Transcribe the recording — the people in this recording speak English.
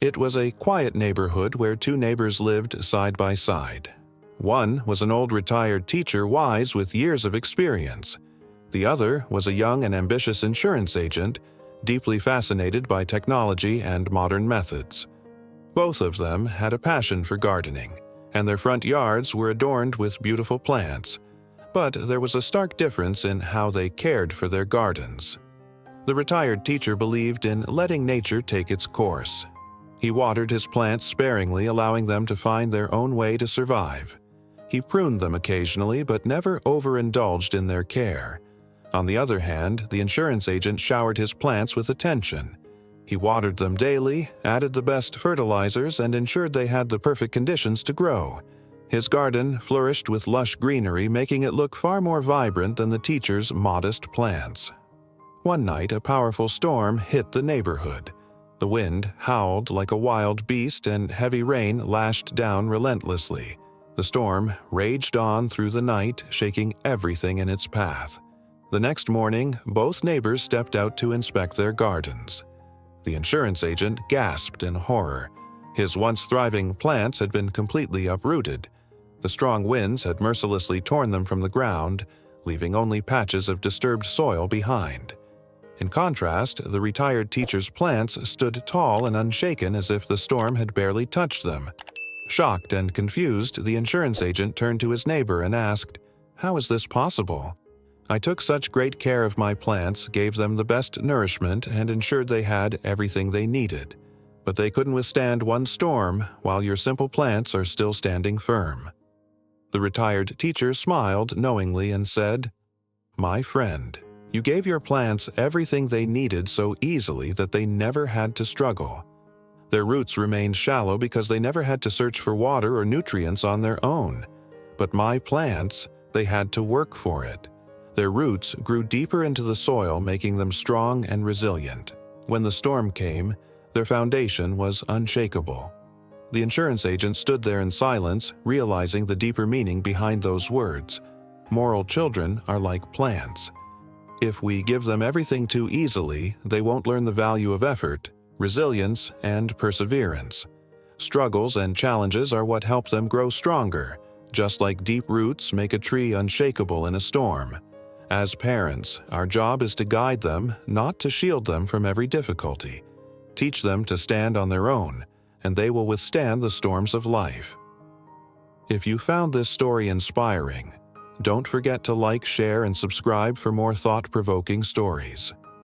It was a quiet neighborhood where two neighbors lived side by side. One was an old retired teacher wise with years of experience. The other was a young and ambitious insurance agent, deeply fascinated by technology and modern methods. Both of them had a passion for gardening, and their front yards were adorned with beautiful plants. But there was a stark difference in how they cared for their gardens. The retired teacher believed in letting nature take its course. He watered his plants sparingly, allowing them to find their own way to survive. He pruned them occasionally, but never overindulged in their care. On the other hand, the insurance agent showered his plants with attention. He watered them daily, added the best fertilizers, and ensured they had the perfect conditions to grow. His garden flourished with lush greenery, making it look far more vibrant than the teacher's modest plants. One night, a powerful storm hit the neighborhood. The wind howled like a wild beast, and heavy rain lashed down relentlessly. The storm raged on through the night, shaking everything in its path. The next morning, both neighbors stepped out to inspect their gardens. The insurance agent gasped in horror. His once thriving plants had been completely uprooted. The strong winds had mercilessly torn them from the ground, leaving only patches of disturbed soil behind. In contrast, the retired teacher's plants stood tall and unshaken as if the storm had barely touched them. Shocked and confused, the insurance agent turned to his neighbor and asked, "How is this possible? I took such great care of my plants, gave them the best nourishment, and ensured they had everything they needed. But they couldn't withstand one storm, while your simple plants are still standing firm." The retired teacher smiled knowingly and said, "My friend, you gave your plants everything they needed so easily that they never had to struggle. Their roots remained shallow because they never had to search for water or nutrients on their own. But my plants, they had to work for it. Their roots grew deeper into the soil, making them strong and resilient. When the storm came, their foundation was unshakable." The insurance agent stood there in silence, realizing the deeper meaning behind those words. Moral children are like plants. If we give them everything too easily, they won't learn the value of effort, resilience, and perseverance. Struggles and challenges are what help them grow stronger, just like deep roots make a tree unshakable in a storm. As parents, our job is to guide them, not to shield them from every difficulty. Teach them to stand on their own, and they will withstand the storms of life. If you found this story inspiring, don't forget to like, share, and subscribe for more thought-provoking stories.